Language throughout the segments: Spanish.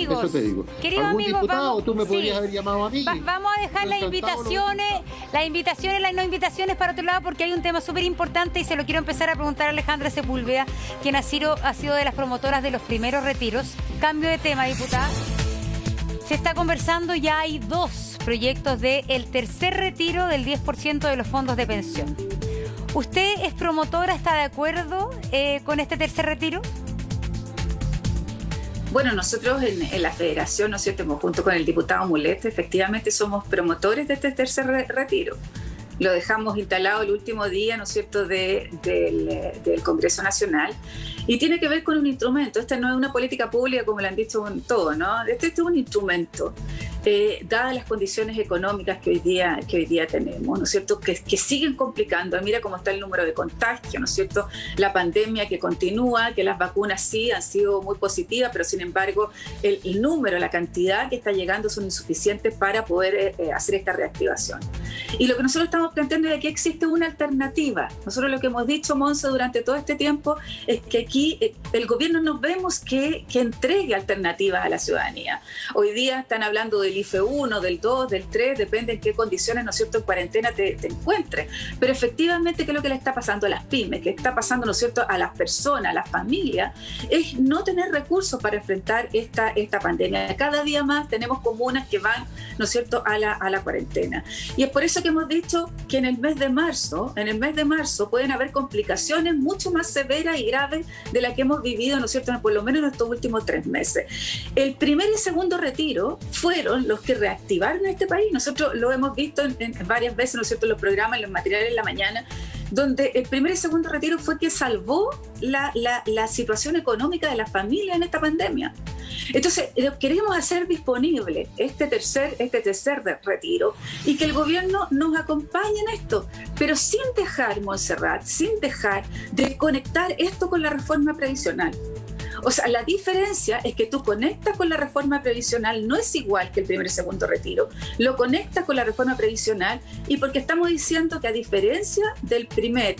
amigos, Eso te digo. queridos ¿Algún amigos, diputado vamos, tú me podrías sí, haber llamado a mí? Vamos a dejar las invitaciones, las no invitaciones para otro lado, porque hay un tema súper importante y se lo quiero empezar a preguntar a Alejandra Sepúlveda, quien ha sido de las promotoras de los primeros retiros. Cambio de tema, diputada. Se está conversando, ya hay 2 proyectos del tercer retiro del 10% de los fondos de pensión. ¿Usted es promotora, está de acuerdo con este tercer retiro? Bueno, nosotros en la federación, ¿no es cierto?, junto con el diputado Mulet, efectivamente somos promotores de este tercer retiro. Lo dejamos instalado el último día, ¿no es cierto?, del Congreso Nacional. Y tiene que ver con un instrumento. Esta no es una política pública, como le han dicho todo, ¿no? Este es un instrumento, dadas las condiciones económicas que hoy día tenemos, ¿no es cierto?, que siguen complicando. Mira cómo está el número de contagios, ¿no es cierto?, la pandemia que continúa, que las vacunas sí han sido muy positivas, pero sin embargo el número, la cantidad que está llegando son insuficientes para poder hacer esta reactivación. Y lo que nosotros estamos planteando es que existe una alternativa. Nosotros lo que hemos dicho, Monse, durante todo este tiempo es que aquí el gobierno no vemos que entregue alternativas a la ciudadanía. Hoy día están hablando del IFE 1, del 2, del 3, depende en qué condiciones, ¿no es cierto?, en cuarentena te encuentres. Pero efectivamente, ¿qué es lo que le está pasando a las pymes? ¿Qué está pasando, ¿no es cierto?, a las personas, a las familias? Es no tener recursos para enfrentar esta pandemia. Cada día más tenemos comunas que van, ¿no es cierto?, a la cuarentena. Y es por eso que hemos dicho que en el mes de marzo pueden haber complicaciones mucho más severas y graves de la que hemos vivido, ¿no es cierto?, por lo menos en estos últimos 3 meses. El primer y segundo retiro fueron los que reactivaron a este país. Nosotros lo hemos visto en varias veces, ¿no es cierto?, en los programas, en los materiales en la mañana, donde el primer y segundo retiro fue que salvó la situación económica de las familias en esta pandemia. Entonces, queremos hacer disponible este tercer retiro y que el gobierno nos acompañe en esto, pero sin dejar, Montserrat, sin dejar de conectar esto con la reforma previsional. O sea, la diferencia es que tú conectas con la reforma previsional, no es igual que el primer y segundo retiro, lo conectas con la reforma previsional y porque estamos diciendo que a diferencia del primer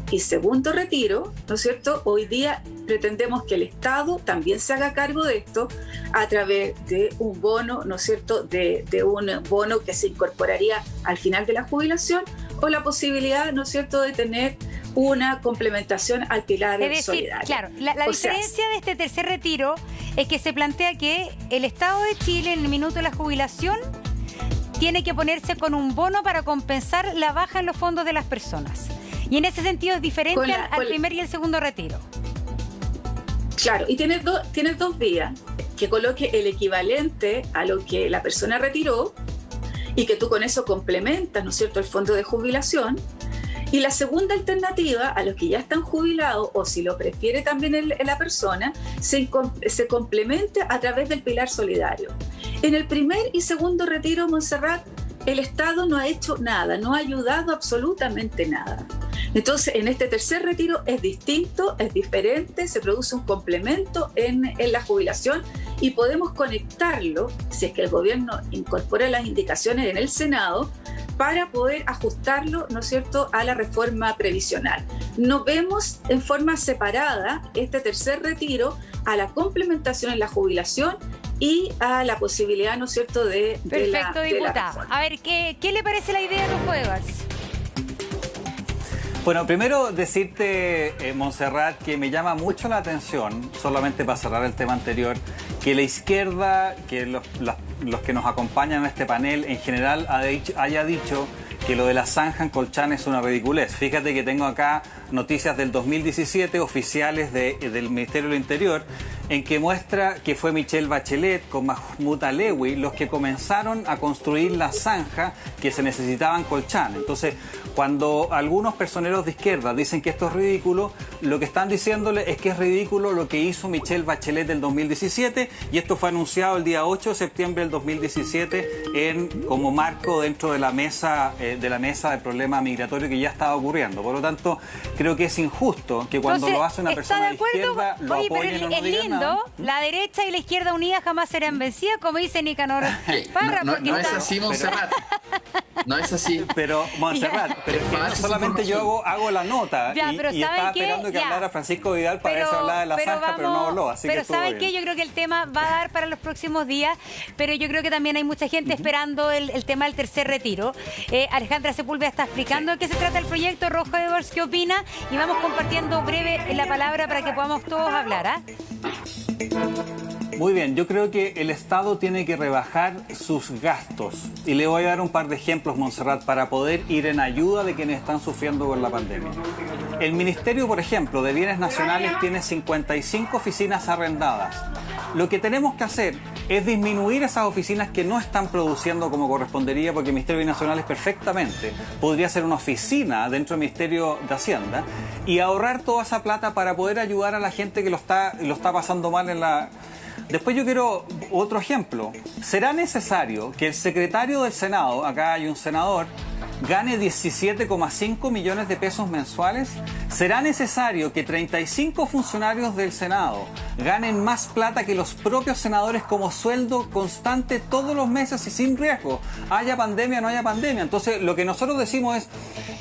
y segundo retiro, ¿no es cierto?, hoy día pretendemos que el Estado también se haga cargo de esto a través de un bono, ¿no es cierto?, de un bono que se incorporaría al final de la jubilación o la posibilidad, ¿no es cierto?, de tener una complementación al pilar solidario. Claro, la diferencia de este tercer retiro es que se plantea que el Estado de Chile en el minuto de la jubilación tiene que ponerse con un bono para compensar la baja en los fondos de las personas. Y en ese sentido es diferente al primer y el segundo retiro. Claro, y tienes dos vías, que coloque el equivalente a lo que la persona retiró y que tú con eso complementas, ¿no es cierto?, el fondo de jubilación. Y la segunda alternativa, a los que ya están jubilados, o si lo prefiere también la persona, se complemente a través del pilar solidario. En el primer y segundo retiro, Montserrat, el Estado no ha hecho nada, no ha ayudado absolutamente nada. Entonces, en este tercer retiro es distinto, es diferente, se produce un complemento en la jubilación y podemos conectarlo, si es que el gobierno incorpora las indicaciones en el Senado, para poder ajustarlo, ¿no es cierto?, a la reforma previsional. No vemos en forma separada este tercer retiro a la complementación en la jubilación y a la posibilidad, ¿no es cierto?, de Perfecto, diputada. A ver, ¿qué le parece la idea de los Cuevas? Bueno, primero decirte, Montserrat, que me llama mucho la atención, solamente para cerrar el tema anterior, que la izquierda, que los que nos acompañan en este panel en general haya dicho que lo de la zanja en Colchane es una ridiculez. Fíjate que tengo acá noticias del 2017 oficiales del Ministerio del Interior en que muestra que fue Michelle Bachelet con Mahmoud Alewi los que comenzaron a construir la zanja que se necesitaba en Colchane. Entonces, cuando algunos personeros de izquierda dicen que esto es ridículo, lo que están diciéndole es que es ridículo lo que hizo Michelle Bachelet del 2017 y esto fue anunciado el día 8 de septiembre del 2017 como marco dentro de la mesa del problema migratorio que ya estaba ocurriendo. Por lo tanto, creo que es injusto que cuando lo hace una persona de izquierda lo apoyen o no digan nada. La derecha y la izquierda unida jamás serán vencidas, como dice Nicanor Parra. No es así, Montserrat. No es así. Pero, Montserrat, pero es que no solamente yo hago la nota ya, y estaba esperando que hablara Francisco Vidal para ver si hablaba de la zanja, pero no habló. Así pero que ¿saben qué? Yo creo que el tema va a dar para los próximos días, pero yo creo que también hay mucha gente esperando el tema del tercer retiro. Alejandra Sepúlveda está explicando de qué se trata el proyecto. Rojo Edwards, ¿qué opina? Y vamos compartiendo breve la palabra para que podamos todos hablar. Muy bien, yo creo que el Estado tiene que rebajar sus gastos. Y le voy a dar un par de ejemplos, Montserrat, para poder ir en ayuda de quienes están sufriendo con la pandemia. El Ministerio, por ejemplo, de Bienes Nacionales tiene 55 oficinas arrendadas. Lo que tenemos que hacer es disminuir esas oficinas que no están produciendo como correspondería, porque el Ministerio de Bienes Nacionales perfectamente podría ser una oficina dentro del Ministerio de Hacienda y ahorrar toda esa plata para poder ayudar a la gente que lo está pasando mal en la... Después yo quiero otro ejemplo. ¿Será necesario que el secretario del Senado, acá hay un senador, gane 17,5 millones de pesos mensuales? ¿Será necesario que 35 funcionarios del Senado ganen más plata que los propios senadores como sueldo constante todos los meses y sin riesgo? Haya pandemia o no haya pandemia. Entonces, lo que nosotros decimos es,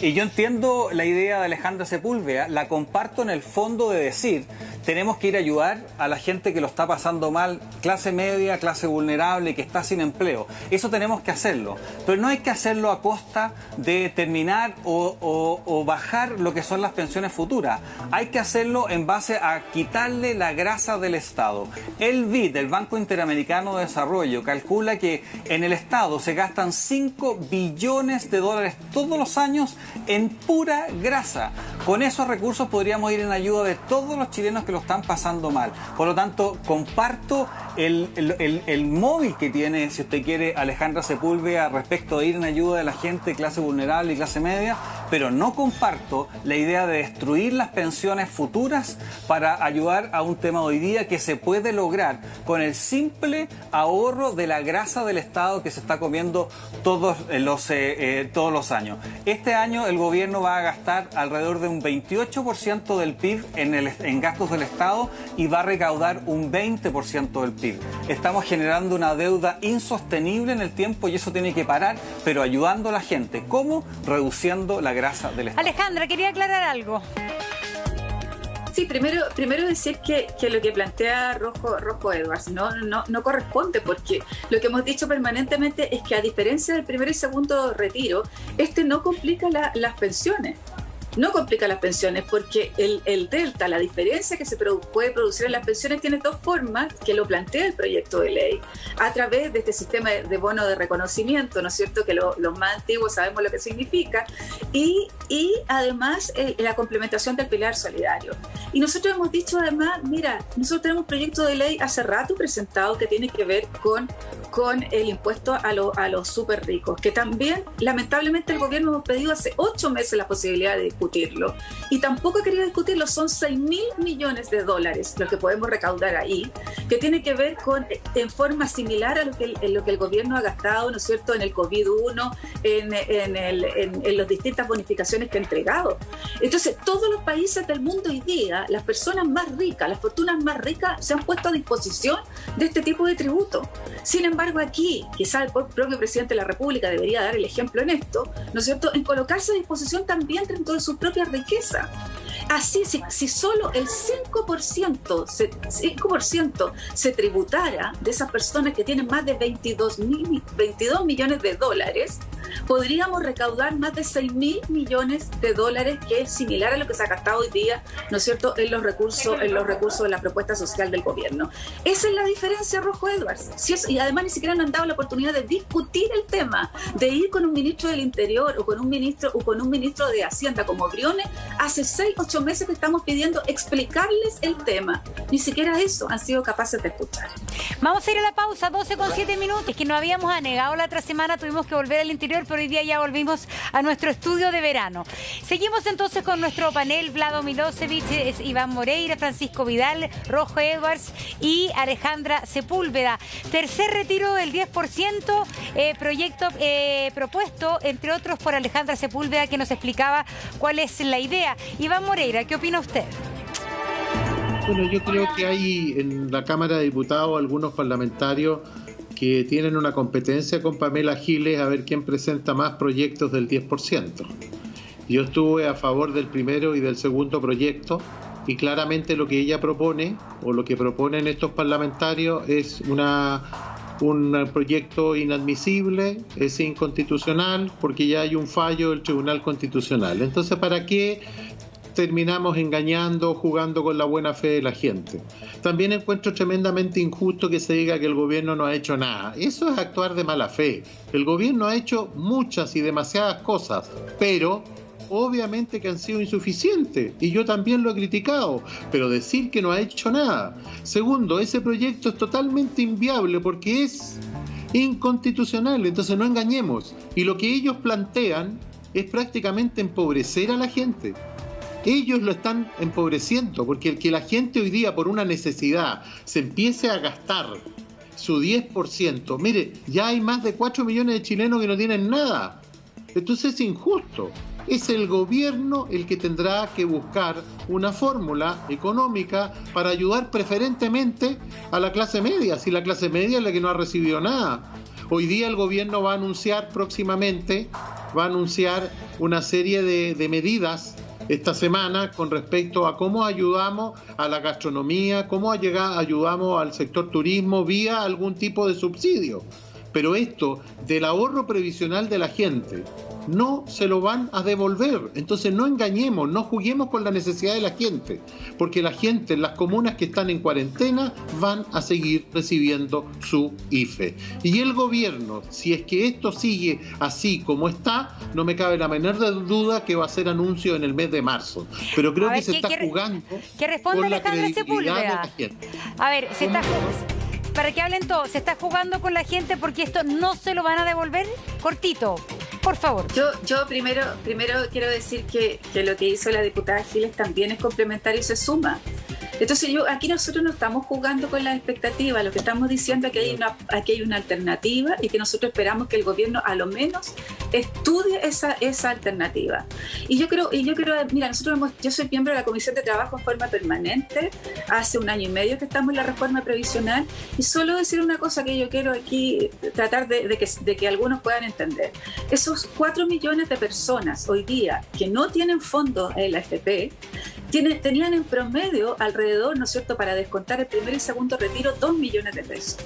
y yo entiendo la idea de Alejandra Sepúlveda, la comparto en el fondo de decir, tenemos que ir a ayudar a la gente que lo está pasando mal, clase media, clase vulnerable, que está sin empleo. Eso tenemos que hacerlo. Pero no hay que hacerlo a costa de terminar o bajar lo que son las pensiones futuras. Hay que hacerlo en base a quitarle la grasa del Estado. El BID, el Banco Interamericano de Desarrollo, calcula que en el Estado se gastan 5 billones de dólares todos los años en pura grasa. Con esos recursos podríamos ir en ayuda de todos los chilenos que lo están pasando mal. Por lo tanto, comparto el móvil que tiene, si usted quiere, Alejandra Sepúlveda respecto de ir en ayuda de la gente clase vulnerable y clase media, pero no comparto la idea de destruir las pensiones futuras para ayudar a un tema hoy día que se puede lograr con el simple ahorro de la grasa del Estado que se está comiendo todos los años. Este año el gobierno va a gastar alrededor de un 28% del PIB en gastos del Estado y va a recaudar un 20% del PIB. Estamos generando una deuda insostenible en el tiempo y eso tiene que parar, pero ayudando a la gente. ¿Cómo? Reduciendo la grasa del Estado. Alejandra, quería aclarar algo. Sí, primero decir que lo que plantea Rojo Edwards no corresponde, porque lo que hemos dicho permanentemente es que, a diferencia del primer y segundo retiro, no complica las pensiones. No complica las pensiones porque el delta, la diferencia que se puede producir en las pensiones, tiene dos formas que lo plantea el proyecto de ley, a través de este sistema de bono de reconocimiento, ¿no es cierto?, que los más antiguos sabemos lo que significa, y además la complementación del pilar solidario. Y nosotros hemos dicho además, mira, nosotros tenemos un proyecto de ley hace rato presentado que tiene que ver con el impuesto a los súper ricos, que también lamentablemente el gobierno hemos pedido hace 8 meses la posibilidad de discutirlo, y tampoco ha querido discutirlo. Son 6.000 millones de dólares lo que podemos recaudar ahí, que tiene que ver con, en forma similar a lo que el gobierno ha gastado, ¿no es cierto?, en el COVID-1, en las distintas bonificaciones que ha entregado. Entonces, todos los países del mundo hoy día, las personas más ricas, las fortunas más ricas, se han puesto a disposición de este tipo de tributo. Sin embargo, aquí, quizá el propio presidente de la República debería dar el ejemplo en esto, ¿no es cierto?, en colocarse a disposición también dentro de su propia riqueza. Así, si solo el 5% se tributara de esas personas que tienen más de 22 millones de dólares, podríamos recaudar más de 6.000 millones de dólares, que es similar a lo que se ha gastado hoy día, ¿no es cierto?, en los recursos de la propuesta social del gobierno. Esa es la diferencia, Rojo Edwards. Y además ni siquiera nos han dado la oportunidad de discutir el tema, de ir con un ministro del Interior o con un ministro de Hacienda como Briones. Hace 6-8 meses que estamos pidiendo explicarles el tema. Ni siquiera eso han sido capaces de escuchar. Vamos a ir a la pausa, 12:07 minutos. Es que nos habíamos anegado la otra semana, tuvimos que volver al interior, pero hoy día ya volvimos a nuestro estudio de verano. Seguimos entonces con nuestro panel: Vlado Milosevic, Iván Moreira, Francisco Vidal, Rojo Edwards y Alejandra Sepúlveda. Tercer retiro del 10%, proyecto propuesto, entre otros, por Alejandra Sepúlveda, que nos explicaba cuál es la idea. Iván Moreira, ¿qué opina usted? Bueno, yo creo que hay en la Cámara de Diputados algunos parlamentarios que tienen una competencia con Pamela Giles a ver quién presenta más proyectos del 10%. Yo estuve a favor del primero y del segundo proyecto, y claramente lo que ella propone, o lo que proponen estos parlamentarios, es un proyecto inadmisible, es inconstitucional, porque ya hay un fallo del Tribunal Constitucional. Entonces, ¿para qué terminamos engañando, jugando con la buena fe de la gente? También encuentro tremendamente injusto que se diga que el gobierno no ha hecho nada. Eso es actuar de mala fe. El gobierno ha hecho muchas y demasiadas cosas, pero obviamente que han sido insuficientes, y yo también lo he criticado, pero decir que no ha hecho nada. Segundo, ese proyecto es totalmente inviable porque es inconstitucional, entonces no engañemos. Y lo que ellos plantean es prácticamente empobrecer a la gente. Ellos lo están empobreciendo, porque el que la gente hoy día por una necesidad se empiece a gastar su 10%, mire, ya hay más de 4 millones de chilenos que no tienen nada. Entonces es injusto. Es el gobierno el que tendrá que buscar una fórmula económica para ayudar preferentemente a la clase media, si la clase media es la que no ha recibido nada. Hoy día el gobierno va a anunciar próximamente, una serie de medidas esta semana con respecto a cómo ayudamos a la gastronomía, cómo ayudamos al sector turismo vía algún tipo de subsidio. Pero esto del ahorro previsional de la gente no se lo van a devolver. Entonces no engañemos, no juguemos con la necesidad de la gente, porque la gente en las comunas que están en cuarentena van a seguir recibiendo su IFE. Y el gobierno, si es que esto sigue así como está, no me cabe la menor duda que va a hacer anuncio en el mes de marzo. Pero creo que se está jugando con la credibilidad de la gente. A ver, para que hablen todos, ¿se está jugando con la gente porque esto no se lo van a devolver? Cortito, por favor. Yo primero quiero decir que lo que hizo la diputada Giles también es complementario y se suma. Entonces aquí nosotros no estamos jugando con las expectativas, lo que estamos diciendo es que aquí hay una alternativa y que nosotros esperamos que el gobierno a lo menos estudie esa alternativa. Y yo creo, mira, yo soy miembro de la Comisión de Trabajo en forma permanente, hace 1 año y medio que estamos en la reforma previsional, y solo decir una cosa que yo quiero aquí tratar de que algunos puedan entender. Esos 4 millones de personas hoy día que no tienen fondos en la AFP, tenían en promedio alrededor, ¿no es cierto?, para descontar el primer y segundo retiro, 2 millones de pesos.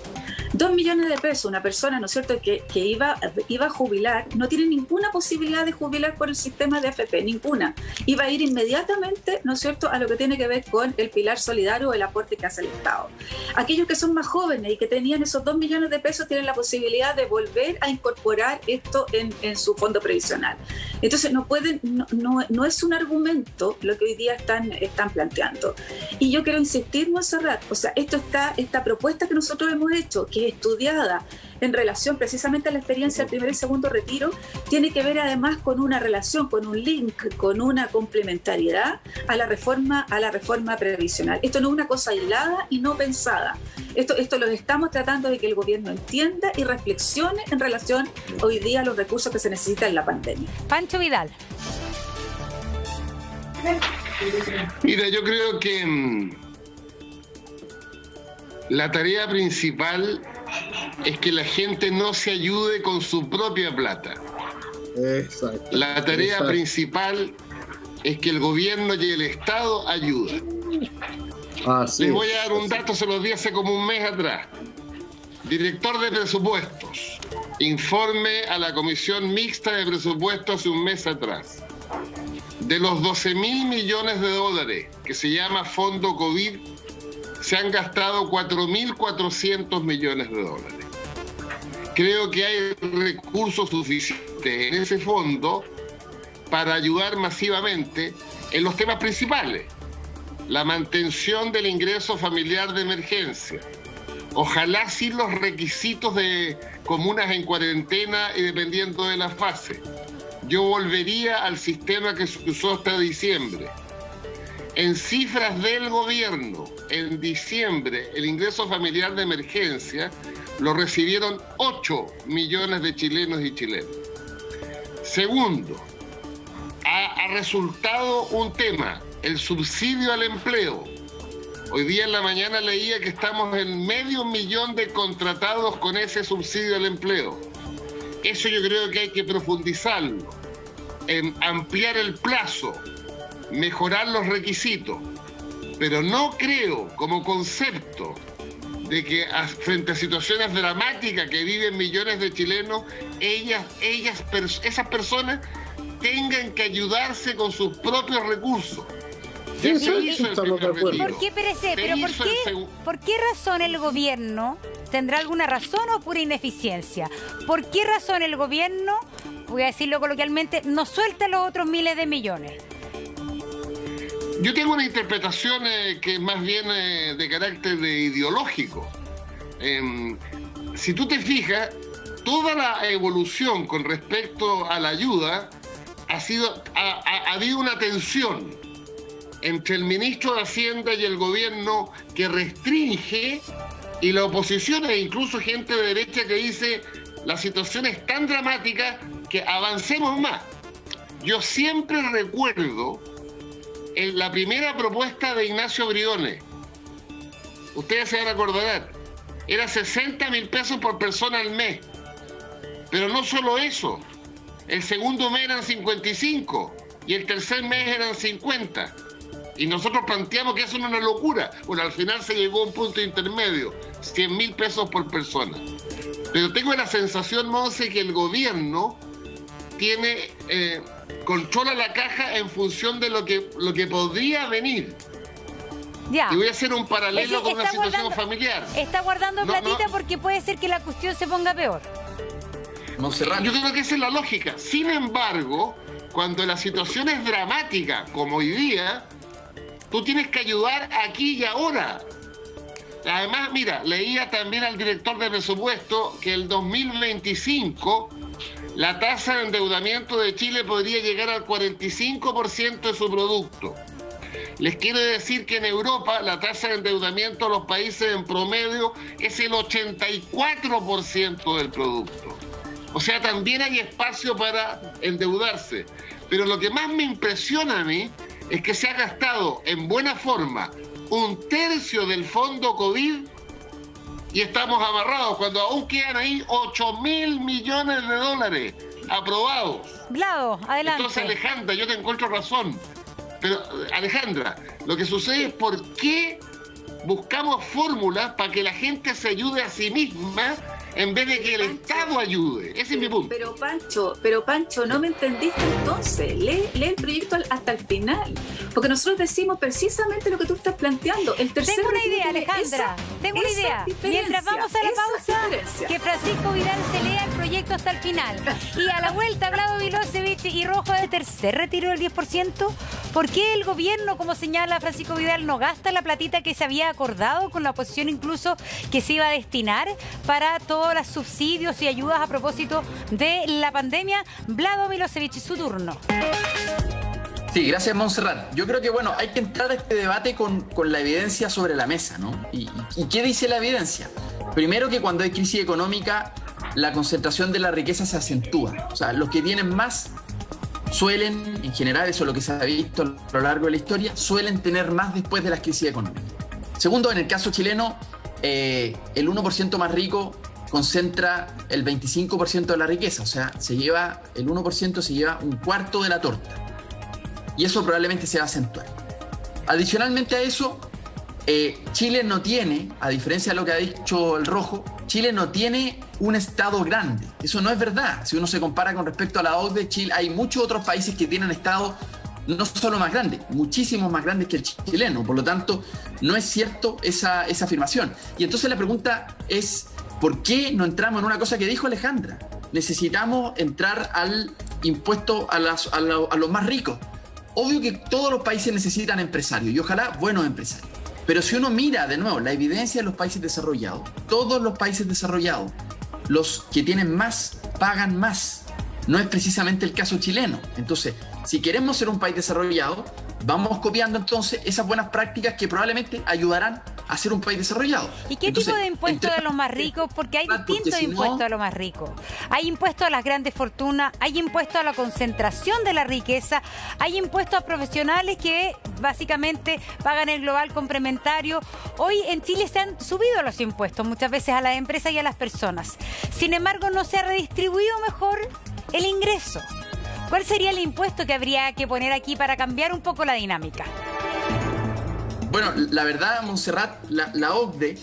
2 millones de pesos, una persona, ¿no es cierto?, que iba a jubilar, no tiene ninguna posibilidad de jubilar por el sistema de AFP, ninguna. Iba a ir inmediatamente, ¿no es cierto?, a lo que tiene que ver con el pilar solidario o el aporte que hace el Estado. Aquellos que son más jóvenes y que tenían esos 2 millones de pesos tienen la posibilidad de volver a incorporar esto en su fondo previsional. Entonces no es un argumento lo que hoy día están planteando. Y yo quiero insistir, Montserrat, o sea, esta propuesta que nosotros hemos hecho, que es estudiada en relación precisamente a la experiencia del primer y segundo retiro, tiene que ver además con una relación, con un link, con una complementariedad a la reforma previsional. Esto no es una cosa aislada y no pensada. Esto lo estamos tratando de que el gobierno entienda y reflexione en relación hoy día a los recursos que se necesitan en la pandemia. Pancho Vidal. Mira, yo creo que la tarea principal es que la gente no se ayude con su propia plata. Exacto. La tarea principal es que el gobierno y el Estado ayuden. Les voy a dar un dato, se los di hace como un mes atrás. Director de presupuestos, informe a la Comisión Mixta de Presupuestos hace un mes atrás. De los 12.000 millones de dólares que se llama Fondo COVID, se han gastado 4.400 millones de dólares. Creo que hay recursos suficientes en ese fondo para ayudar masivamente en los temas principales. La mantención del ingreso familiar de emergencia. Ojalá sin los requisitos de comunas en cuarentena y dependiendo de la fase. Yo volvería al sistema que se usó hasta diciembre. En cifras del gobierno, en diciembre, el ingreso familiar de emergencia lo recibieron 8 millones de chilenos y chilenas. Segundo, ha resultado un tema, el subsidio al empleo. Hoy día en la mañana leía que estamos en 500.000 de contratados con ese subsidio al empleo. Eso yo creo que hay que profundizarlo, en ampliar el plazo, mejorar los requisitos. Pero no creo, como concepto, de que frente a situaciones dramáticas que viven millones de chilenos, esas personas tengan que ayudarse con sus propios recursos. ¿Por qué, Pérez? ¿Por qué razón el gobierno, tendrá alguna razón o pura ineficiencia? ¿Por qué razón el gobierno, voy a decirlo coloquialmente, no suelta los otros miles de millones? Yo tengo una interpretación que es más bien de carácter ideológico. Si tú te fijas, toda la evolución con respecto a la ayuda ha habido una tensión entre el ministro de Hacienda y el gobierno que restringe, y la oposición e incluso gente de derecha que dice la situación es tan dramática que avancemos más. Yo siempre recuerdo la primera propuesta de Ignacio Briones. Ustedes se van a acordar, era 60.000 pesos por persona al mes. Pero no solo eso, el segundo mes eran 55 y el tercer mes eran 50. Y nosotros planteamos que eso no es una locura. Bueno, al final se llegó a un punto intermedio, 100.000 pesos por persona. Pero tengo la sensación, Monse, que el gobierno controla la caja en función de lo que podría venir. Ya. Y voy a hacer un paralelo con una situación familiar. Está guardando platita porque puede ser que la cuestión se ponga peor. Monserrat. Yo creo que esa es la lógica. Sin embargo, cuando la situación es dramática, como hoy día, tú tienes que ayudar aquí y ahora. Además, mira, leía también al director de presupuesto que el 2025 la tasa de endeudamiento de Chile podría llegar al 45% de su producto. Les quiero decir que en Europa la tasa de endeudamiento de los países en promedio es el 84% del producto. O sea, también hay espacio para endeudarse. Pero lo que más me impresiona a mí es que se ha gastado en buena forma 1/3 del fondo COVID y estamos amarrados cuando aún quedan ahí 8.000 millones de dólares aprobados. Vlado, adelante. Entonces, Alejandra, yo te encuentro razón. Pero, Alejandra, lo que sucede es por qué buscamos fórmulas para que la gente se ayude a sí misma en vez de que el Estado ayude. Ese es mi punto. Pero Pancho, no me entendiste entonces. Lee el proyecto hasta el final. Porque nosotros decimos precisamente lo que tú estás planteando. Tengo una idea, Alejandra. Tengo una idea. Mientras vamos a la pausa, que Francisco Vidal se lea el proyecto hasta el final. Y a la vuelta, Vlado Milosevic y Rojo de tercer retiro del 10%. ¿Por qué el gobierno, como señala Francisco Vidal, no gasta la platita que se había acordado con la oposición, incluso que se iba a destinar para todos los subsidios y ayudas a propósito de la pandemia? Vlado Milosevic, su turno. Sí, gracias, Monserrat. Yo creo que, hay que entrar a este debate con la evidencia sobre la mesa, ¿no? ¿Y qué dice la evidencia? Primero, que cuando hay crisis económica, la concentración de la riqueza se acentúa. O sea, los que tienen más suelen, en general, eso es lo que se ha visto a lo largo de la historia, suelen tener más después de las crisis económicas. Segundo, en el caso chileno, el 1% más rico concentra el 25% de la riqueza, o sea, el 1% se lleva 1/4 de la torta. Y eso probablemente se va a acentuar. Adicionalmente a eso, Chile no tiene, a diferencia de lo que ha dicho el Rojo, Chile no tiene un Estado grande. Eso no es verdad. Si uno se compara con respecto a la OCDE, Chile, hay muchos otros países que tienen Estados no solo más grandes, muchísimos más grandes que el chileno. Por lo tanto, no es cierto esa afirmación. Y entonces la pregunta es, ¿por qué no entramos en una cosa que dijo Alejandra? Necesitamos entrar al impuesto a los más ricos. Obvio que todos los países necesitan empresarios y ojalá buenos empresarios. Pero si uno mira de nuevo la evidencia de los países desarrollados, todos los países desarrollados, los que tienen más pagan más. No es precisamente el caso chileno. Entonces, si queremos ser un país desarrollado, vamos copiando entonces esas buenas prácticas que probablemente ayudarán a ser un país desarrollado. ¿Y qué tipo de impuestos a los más ricos? Porque hay distintos impuestos a los más ricos. Hay impuestos a las grandes fortunas, hay impuestos a la concentración de la riqueza, hay impuestos a profesionales que básicamente pagan el global complementario. Hoy en Chile se han subido los impuestos muchas veces a las empresas y a las personas. Sin embargo, no se ha redistribuido mejor el ingreso. ¿Cuál sería el impuesto que habría que poner aquí para cambiar un poco la dinámica? Bueno, la verdad, Montserrat, la OCDE,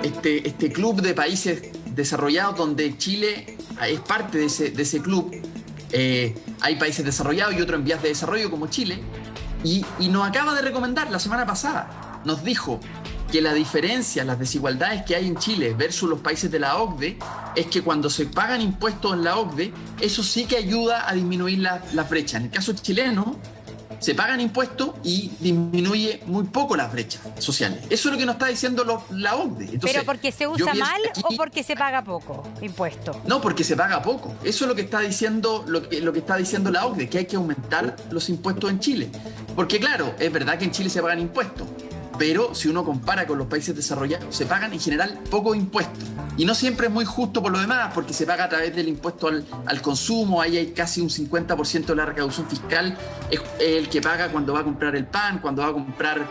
este club de países desarrollados donde Chile es parte de ese club, hay países desarrollados y otros en vías de desarrollo como Chile, y nos acaba de recomendar la semana pasada, nos dijo que la diferencia, las desigualdades que hay en Chile versus los países de la OCDE es que cuando se pagan impuestos en la OCDE, eso sí que ayuda a disminuir la brecha. En el caso chileno, se pagan impuestos y disminuye muy poco las brechas sociales. Eso es lo que nos está diciendo la OCDE. Entonces, ¿pero porque se usa mal o porque se paga poco impuesto? No, porque se paga poco. Eso es lo que está diciendo, lo que está diciendo la OCDE, que hay que aumentar los impuestos en Chile. Porque claro, es verdad que en Chile se pagan impuestos, pero si uno compara con los países desarrollados, se pagan en general pocos impuestos. Y no siempre es muy justo por lo demás, porque se paga a través del impuesto al consumo. Ahí hay casi un 50% de la recaudación fiscal. Es el que paga cuando va a comprar el pan, cuando va a comprar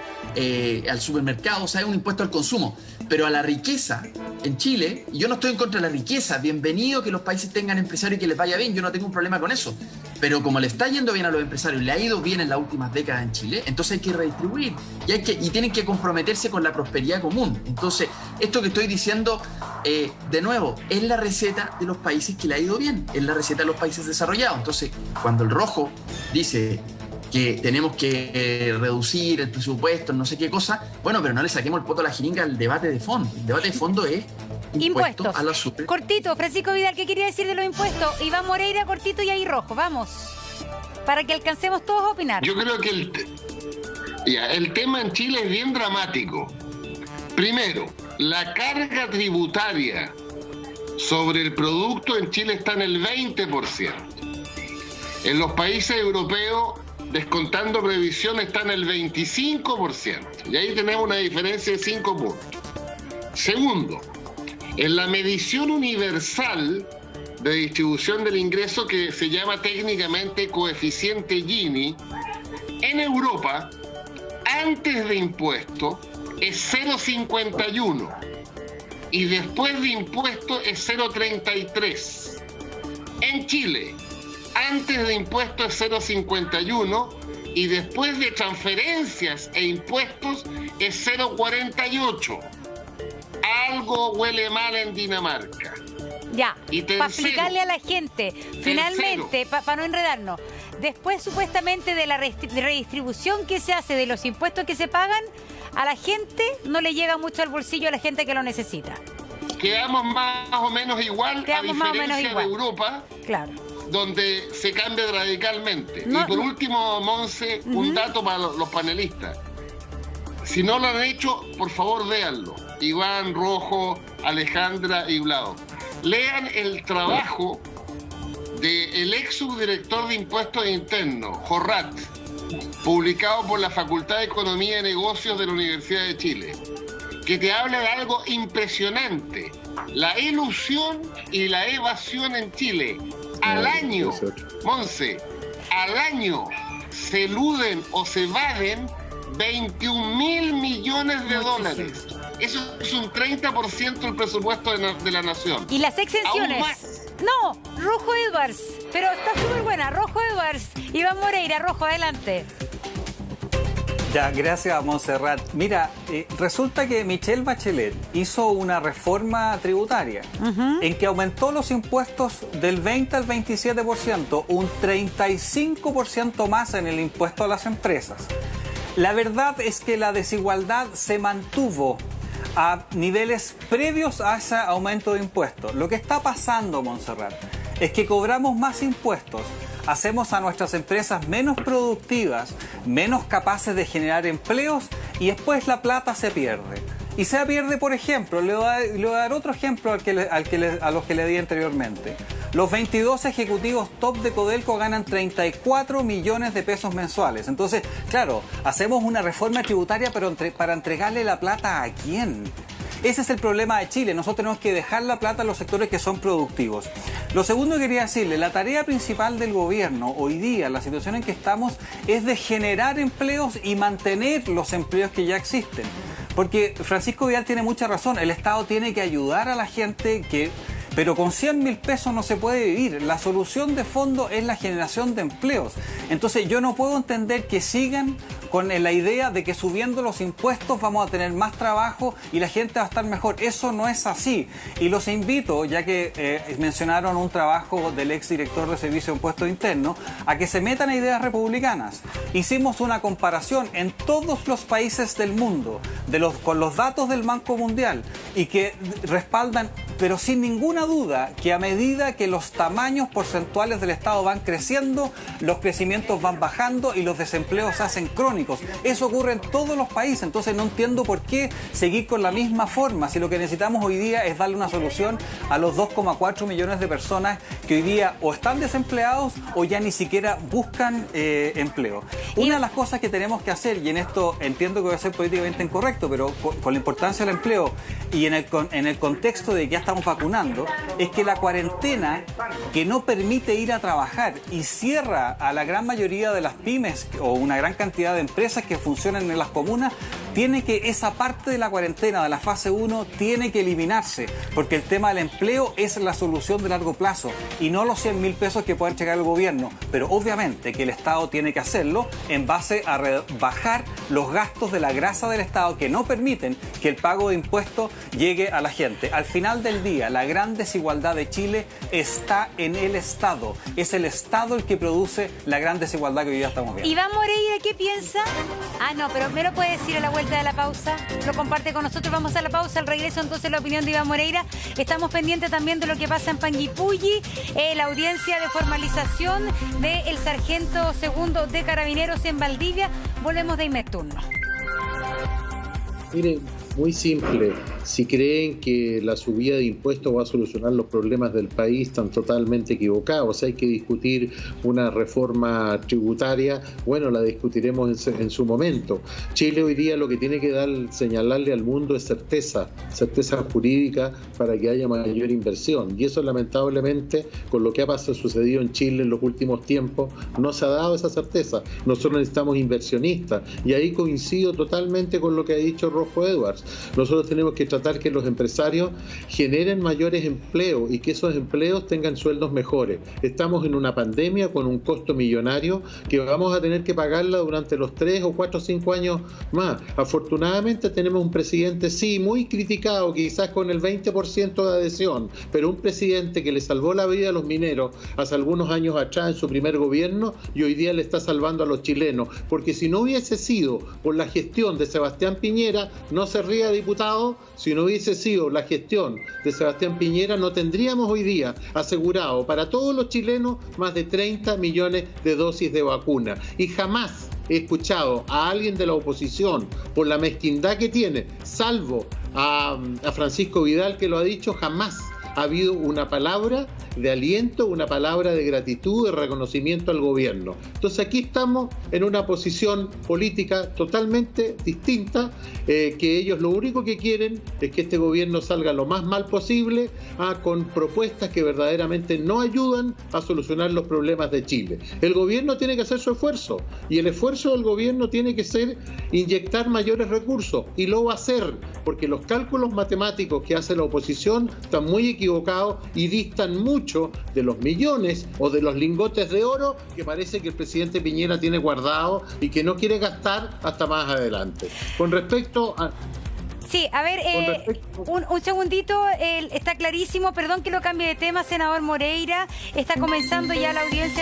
al supermercado. O sea, es un impuesto al consumo. Pero a la riqueza en Chile, y yo no estoy en contra de la riqueza, bienvenido que los países tengan empresarios y que les vaya bien, yo no tengo un problema con eso. Pero como le está yendo bien a los empresarios, le ha ido bien en las últimas décadas en Chile, entonces hay que redistribuir y tienen que comprometerse con la prosperidad común. Entonces, esto que estoy diciendo, de nuevo, es la receta de los países que le ha ido bien, es la receta de los países desarrollados. Entonces, cuando el rojo dice que tenemos que reducir el presupuesto, no sé qué cosa, bueno, pero no le saquemos el poto a la jeringa al debate de fondo. El debate de fondo es impuestos a la super. Cortito, Francisco Vidal, ¿qué quería decir de los impuestos? Iván Moreira, cortito, y ahí rojo, vamos, para que alcancemos todos a opinar. Yo creo que el tema en Chile es bien dramático. Primero, la carga tributaria sobre el producto en Chile está en el 20%. En los países europeos, descontando previsión, está en el 25%. Y ahí tenemos una diferencia de 5 puntos. Segundo, en la medición universal de distribución del ingreso, que se llama técnicamente coeficiente Gini, en Europa, antes de impuesto es 0,51 y después de impuesto es 0,33. En Chile, antes de impuesto es 0,51 y después de transferencias e impuestos es 0,48. Algo huele mal en Dinamarca. Ya, para explicarle a la gente, finalmente, para no enredarnos, después supuestamente de la redistribución que se hace de los impuestos que se pagan, a la gente no le llega mucho al bolsillo, a la gente que lo necesita. Quedamos más o menos igual, a diferencia de Europa, claro, donde se cambia radicalmente. Y por último, Monse, un dato para los panelistas. Si no lo han hecho, por favor, véanlo. Iván, Rojo, Alejandra y Vlado. Lean el trabajo del ex subdirector de Impuestos Internos, Jorrat, publicado por la Facultad de Economía y Negocios de la Universidad de Chile, que te habla de algo impresionante. La elusión y la evasión en Chile. Al año, Monse, al año se eluden o se evaden 21.000 millones de dólares. Eso es un 30% del presupuesto de la nación. ¿Y las exenciones? No, Rojo Edwards, pero está súper buena. Rojo Edwards, Iván Moreira, Rojo, adelante. Ya, gracias, Montserrat. Mira, resulta que Michelle Bachelet hizo una reforma tributaria en que aumentó los impuestos del 20 al 27%, un 35% más en el impuesto a las empresas. La verdad es que la desigualdad se mantuvo a niveles previos a ese aumento de impuestos. Lo que está pasando, Montserrat, es que cobramos más impuestos, hacemos a nuestras empresas menos productivas, menos capaces de generar empleos y después la plata se pierde. Y SEA pierde, por ejemplo, le voy a dar otro ejemplo a los que le di anteriormente. Los 22 ejecutivos top de Codelco ganan 34 millones de pesos mensuales. Entonces, claro, hacemos una reforma tributaria, pero para entregarle la plata ¿a quién? Ese es el problema de Chile. Nosotros tenemos que dejar la plata a los sectores que son productivos. Lo segundo que quería decirle, la tarea principal del gobierno hoy día, la situación en que estamos, es de generar empleos y mantener los empleos que ya existen. Porque Francisco Vidal tiene mucha razón, el Estado tiene que ayudar a la gente pero con 100.000 pesos no se puede vivir. La solución de fondo es la generación de empleos. Entonces yo no puedo entender que sigan con la idea de que subiendo los impuestos vamos a tener más trabajo y la gente va a estar mejor. Eso no es así. Y los invito, ya que mencionaron un trabajo del exdirector de Servicio de Impuestos Internos, a que se metan a ideas republicanas. Hicimos una comparación en todos los países del mundo con los datos del Banco Mundial y que respaldan, pero sin ninguna duda, que a medida que los tamaños porcentuales del Estado van creciendo, los crecimientos van bajando y los desempleos se hacen crónicos. Eso ocurre en todos los países, entonces no entiendo por qué seguir con la misma forma, si lo que necesitamos hoy día es darle una solución a los 2,4 millones de personas que hoy día o están desempleados o ya ni siquiera buscan empleo. Una de las cosas que tenemos que hacer, y en esto entiendo que voy a ser políticamente incorrecto, pero con la importancia del empleo y en el contexto de que ya estamos vacunando, es que la cuarentena, que no permite ir a trabajar y cierra a la gran mayoría de las pymes o una gran cantidad de empresas que funcionan en las comunas, esa parte de la cuarentena de la fase 1 tiene que eliminarse, porque el tema del empleo es la solución de largo plazo y no los 100.000 pesos que pueda entregar el gobierno, pero obviamente que el Estado tiene que hacerlo en base a rebajar los gastos de la grasa del Estado que no permiten que el pago de impuestos llegue a la gente. Al final del día, la gran desigualdad de Chile está en el Estado. Es el Estado el que produce la gran desigualdad que hoy día estamos viendo. Iván Moreira, ¿qué piensa? No, pero me lo puede decir a la vuelta de la pausa. Lo comparte con nosotros. Vamos a la pausa. Al regreso, entonces, la opinión de Iván Moreira. Estamos pendientes también de lo que pasa en Panguipulli, la audiencia de formalización del sargento segundo de Carabineros en Valdivia. Volvemos de inmediato. Miren, muy simple. Si creen que la subida de impuestos va a solucionar los problemas del país, están totalmente equivocados. Hay que discutir una reforma tributaria. Bueno, la discutiremos en su momento. Chile hoy día lo que tiene que señalarle al mundo es certeza jurídica para que haya mayor inversión. Y eso, lamentablemente, con lo que ha sucedido en Chile en los últimos tiempos, no se ha dado esa certeza. Nosotros necesitamos inversionistas. Y ahí coincido totalmente con lo que ha dicho Rojo Edwards. Nosotros tenemos que tratar que los empresarios generen mayores empleos y que esos empleos tengan sueldos mejores. Estamos en una pandemia con un costo millonario que vamos a tener que pagarla durante los 3 o 4 o 5 años más. Afortunadamente tenemos un presidente, sí, muy criticado, quizás con el 20% de adhesión, pero un presidente que le salvó la vida a los mineros hace algunos años atrás en su primer gobierno y hoy día le está salvando a los chilenos, porque si no hubiese sido por la gestión de Sebastián Piñera, no se ría, diputado, si no hubiese sido la gestión de Sebastián Piñera, no tendríamos hoy día asegurado para todos los chilenos más de 30 millones de dosis de vacuna. Y jamás he escuchado a alguien de la oposición, por la mezquindad que tiene, salvo a Francisco Vidal, que lo ha dicho, jamás ha habido una palabra de aliento, una palabra de gratitud, de reconocimiento al gobierno. Entonces aquí estamos en una posición política totalmente distinta, que ellos lo único que quieren es que este gobierno salga lo más mal posible, con propuestas que verdaderamente no ayudan a solucionar los problemas de Chile. El gobierno tiene que hacer su esfuerzo, y el esfuerzo del gobierno tiene que ser inyectar mayores recursos, y lo va a hacer, porque los cálculos matemáticos que hace la oposición están muy equivocados y distan mucho de los millones o de los lingotes de oro que parece que el presidente Piñera tiene guardado y que no quiere gastar hasta más adelante. Con respecto a... Sí, a ver, un segundito, está clarísimo, perdón que lo cambie de tema, senador Moreira, está comenzando ya la audiencia.